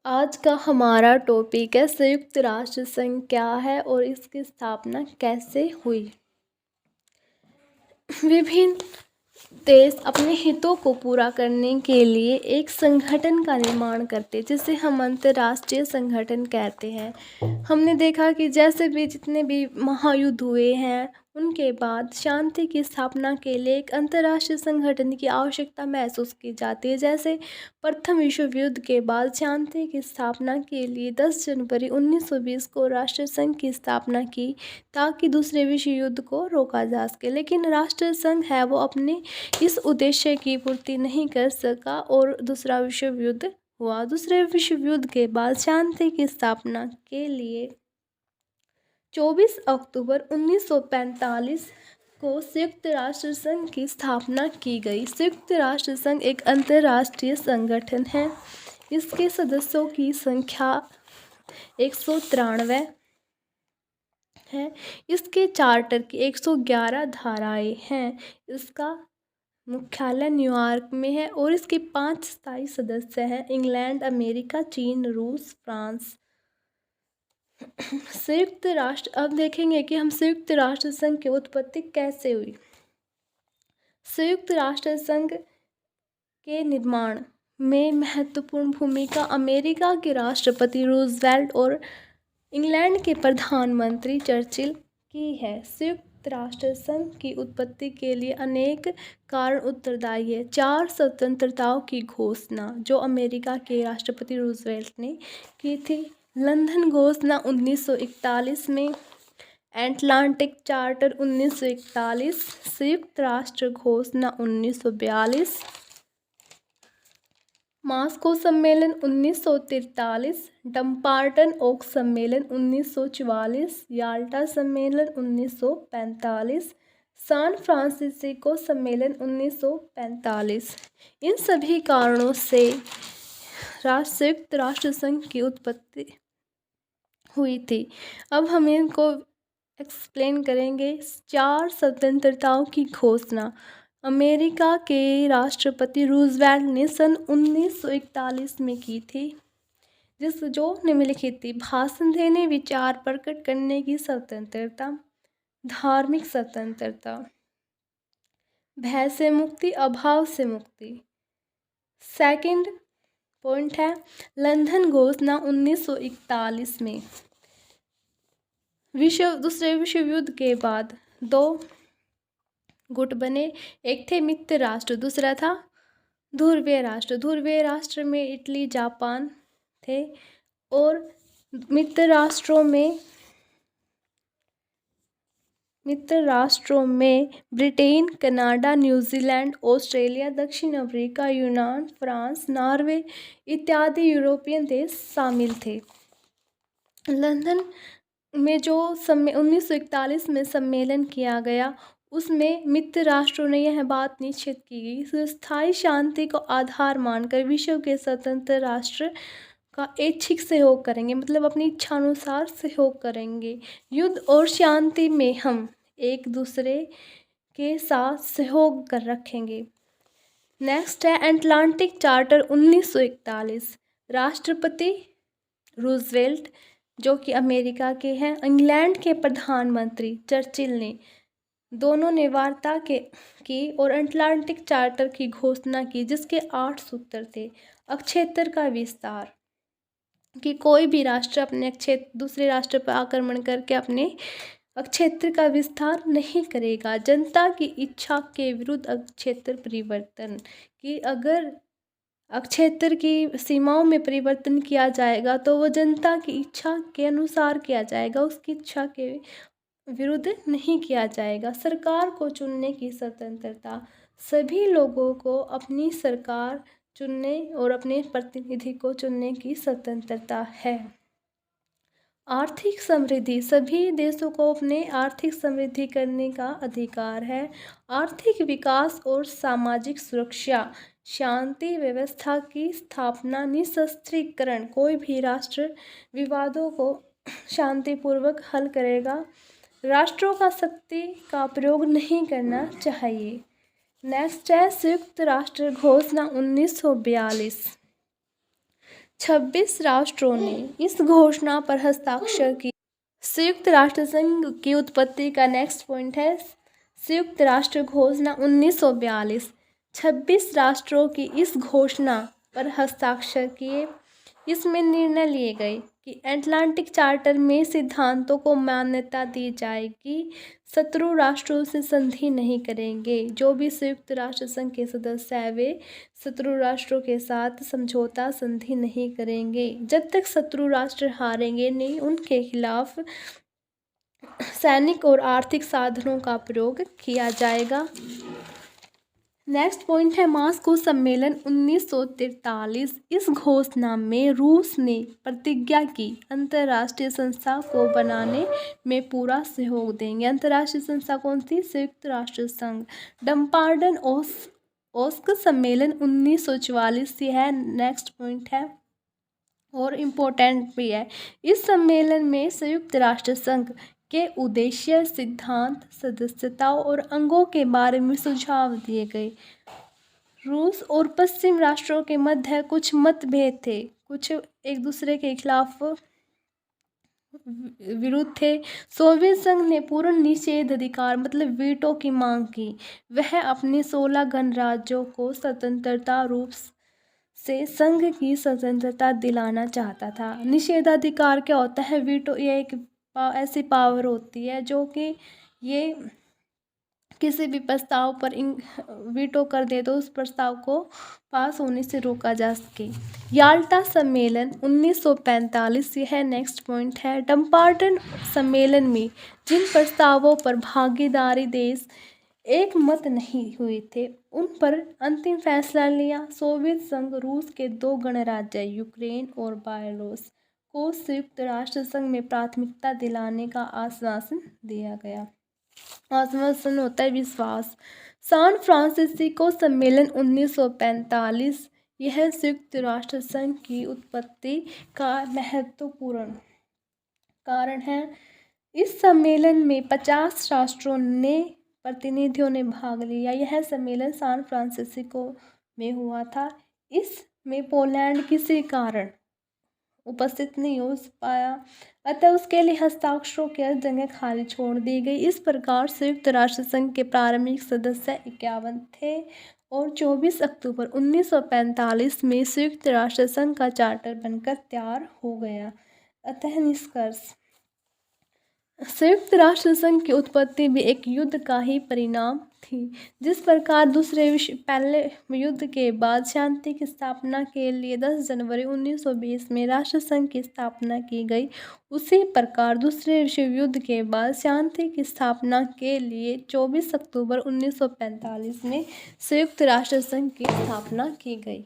आज का हमारा टॉपिक है संयुक्त राष्ट्र संघ क्या है और इसकी स्थापना कैसे हुई। विभिन्न देश अपने हितों को पूरा करने के लिए एक संगठन का निर्माण करते जिसे हम अंतर्राष्ट्रीय संगठन कहते हैं। हमने देखा कि जैसे भी जितने भी महायुद्ध हुए हैं उनके बाद शांति की स्थापना के लिए एक अंतर्राष्ट्रीय संगठन की आवश्यकता महसूस की जाती है। जैसे प्रथम विश्व युद्ध के बाद शांति की स्थापना के लिए 10 जनवरी 1920 को राष्ट्र संघ की स्थापना की ताकि दूसरे विश्व युद्ध को रोका जा सके, लेकिन राष्ट्र संघ है वो अपने इस उद्देश्य की पूर्ति नहीं कर सका और दूसरा विश्व युद्ध हुआ। दूसरे विश्व युद्ध के बाद शांति की स्थापना के लिए 24 अक्टूबर 1945 को संयुक्त राष्ट्र संघ की स्थापना की गई। संयुक्त राष्ट्र संघ एक अंतर्राष्ट्रीय संगठन है। इसके सदस्यों की संख्या 193 है। इसके चार्टर की 111 धाराएं हैं। इसका मुख्यालय न्यूयॉर्क में है और इसके 5 स्थायी सदस्य हैं: इंग्लैंड, अमेरिका, चीन, रूस, फ्रांस। संयुक्त राष्ट्र, अब देखेंगे कि हम संयुक्त राष्ट्र संघ की उत्पत्ति कैसे हुई। संयुक्त राष्ट्र संघ के निर्माण में महत्वपूर्ण भूमिका अमेरिका के राष्ट्रपति रूजवेल्ट और इंग्लैंड के प्रधानमंत्री चर्चिल की है। संयुक्त राष्ट्र संघ की उत्पत्ति के लिए अनेक कारण उत्तरदायी है। 4 स्वतंत्रताओं की घोषणा जो अमेरिका के राष्ट्रपति रूजवेल्ट ने की थी, लंदन घोषणा 1941 में, अटलांटिक चार्टर 1941, संयुक्त राष्ट्र घोषणा 1942, मॉस्को सम्मेलन 1943, डम्पार्टन ओक सम्मेलन 1944, याल्टा सम्मेलन 1945, सैन फ्रांसिस्को सम्मेलन 1945। इन सभी कारणों से संयुक्त राष्ट्र संघ की उत्पत्ति हुई थी। अब हम इनको एक्सप्लेन करेंगे। 4 स्वतंत्रताओं की घोषणा अमेरिका के राष्ट्रपति रूजवेल्ट ने सन 1941 में की थी, जो निम्नलिखित थी: भाषण देने, विचार प्रकट करने की स्वतंत्रता, धार्मिक स्वतंत्रता, भय से मुक्ति, अभाव से मुक्ति। सेकंड पॉइंट है लंदन घोषणा 1941 में। दूसरे विश्व युद्ध के बाद 2 गुट बने, एक थे मित्र राष्ट्र, दूसरा था ध्रुवीय राष्ट्र। ध्रुवीय राष्ट्र में इटली, जापान थे और मित्र राष्ट्रों में ब्रिटेन, कनाडा, न्यूजीलैंड, ऑस्ट्रेलिया, दक्षिण अफ्रीका, यूनान, फ्रांस, नॉर्वे इत्यादि यूरोपियन देश शामिल थे। लंदन में जो 1941 में सम्मेलन किया गया उसमें मित्र राष्ट्रों ने यह बात निश्चित की गई स्थायी शांति को आधार मानकर विश्व के स्वतंत्र राष्ट्र का ऐच्छिक सहयोग करेंगे, मतलब अपनी इच्छानुसार सहयोग करेंगे। युद्ध और शांति में हम एक दूसरे के साथ सहयोग कर रखेंगे। नेक्स्ट है अटलांटिक चार्टर 1941। राष्ट्रपति रूजवेल्ट जो कि अमेरिका के हैं, इंग्लैंड के प्रधानमंत्री चर्चिल ने दोनों ने वार्ता की और अटलांटिक चार्टर की घोषणा की, जिसके 8 सूत्र थे। अक्षेत्र का विस्तार, कि कोई भी राष्ट्र अपने दूसरे राष्ट्र पर आक्रमण करके अपने अक्षेत्र का विस्तार नहीं करेगा। जनता की इच्छा के विरुद्ध अक्षेत्र परिवर्तन, कि अगर अक्षेत्र की सीमाओं में परिवर्तन किया जाएगा तो वो जनता की इच्छा के अनुसार किया जाएगा, उसकी इच्छा के विरुद्ध नहीं किया जाएगा। सरकार को चुनने की स्वतंत्रता, सभी लोगों को अपनी सरकार चुनने और अपने प्रतिनिधि को चुनने की स्वतंत्रता है। आर्थिक समृद्धि, सभी देशों को अपने आर्थिक समृद्धि करने का अधिकार है। आर्थिक विकास और सामाजिक सुरक्षा, शांति व्यवस्था की स्थापना, निशस्त्रीकरण, कोई भी राष्ट्र विवादों को शांतिपूर्वक हल करेगा। राष्ट्रों का शक्ति का प्रयोग नहीं करना चाहिए। नेक्स्ट है संयुक्त राष्ट्र घोषणा 1942। 26 राष्ट्रों ने इस घोषणा पर हस्ताक्षर किए। संयुक्त राष्ट्र संघ की उत्पत्ति का नेक्स्ट पॉइंट है संयुक्त राष्ट्र घोषणा 1942। 26 राष्ट्रों की इस घोषणा पर हस्ताक्षर किए। इसमें निर्णय लिए गए कि अटलांटिक चार्टर में सिद्धांतों को मान्यता दी जाएगी। शत्रु राष्ट्रों से संधि नहीं करेंगे। जो भी संयुक्त राष्ट्र संघ के सदस्य हैं वे शत्रु राष्ट्रों के साथ समझौता संधि नहीं करेंगे। जब तक शत्रु राष्ट्र हारेंगे नहीं, उनके खिलाफ सैनिक और आर्थिक साधनों का प्रयोग किया जाएगा। नेक्स्ट पॉइंट है मास्को सम्मेलन 1943। इस घोषणा में रूस ने प्रतिज्ञा की अंतर्राष्ट्रीय संस्था को बनाने में पूरा सहयोग देंगे। अंतर्राष्ट्रीय संस्था कौन सी? संयुक्त राष्ट्र संघ। डम्पार्डन ओस्क सम्मेलन 1944। यह नेक्स्ट पॉइंट है और इम्पोर्टेंट भी है। इस सम्मेलन में संयुक्त राष्ट्र संघ के उद्देश्य, सिद्धांत, सदस्यता और अंगों के बारे में सुझाव दिए गए। रूस और पश्चिम राष्ट्रों के मध्य कुछ मतभेद थे, कुछ एक दूसरे के खिलाफ विरुद्ध थे। सोवियत संघ ने पूर्ण निषेध अधिकार मतलब वीटो की मांग की। वह अपने 16 गणराज्यों को स्वतंत्रता रूप से संघ की स्वतंत्रता दिलाना चाहता था। निषेधाधिकार क्या होता है? वीटो ये एक ऐसी पावर होती है जो कि ये किसी भी प्रस्ताव पर वीटो कर दे तो उस प्रस्ताव को पास होने से रोका जा सके। याल्टा सम्मेलन 1945। यह नेक्स्ट पॉइंट है। डम्पार्टन सम्मेलन में जिन प्रस्तावों पर भागीदारी देश एक मत नहीं हुए थे उन पर अंतिम फैसला लिया। सोवियत संघ रूस के 2 गणराज्य यूक्रेन और बेलारूस को संयुक्त राष्ट्र संघ में प्राथमिकता दिलाने का आश्वासन दिया गया। आश्वासन होता है विश्वास। सैन फ्रांसिस्को सम्मेलन 1945। यह संयुक्त राष्ट्र संघ की उत्पत्ति का महत्वपूर्ण कारण है। इस सम्मेलन में 50 राष्ट्रों ने प्रतिनिधियों ने भाग लिया। यह सम्मेलन सैन फ्रांसिस्को में हुआ था। इसमें पोलैंड किसी कारण उपस्थित नहीं हो पाया, अतः उसके लिए हस्ताक्षरों की जगह खाली छोड़ दी गई। इस प्रकार संयुक्त राष्ट्र संघ के प्रारंभिक सदस्य 51 थे और 24 अक्टूबर 1945 में संयुक्त राष्ट्र संघ का चार्टर बनकर तैयार हो गया। अतः निष्कर्ष, संयुक्त राष्ट्र संघ की उत्पत्ति भी एक युद्ध का ही परिणाम थी। जिस प्रकार पहले युद्ध के बाद शांति की स्थापना के लिए 10 जनवरी 1920 में राष्ट्र संघ की स्थापना की गई, उसी प्रकार दूसरे विश्व युद्ध के बाद शांति की स्थापना के लिए 24 अक्टूबर 1945 में संयुक्त राष्ट्र संघ की स्थापना की गई।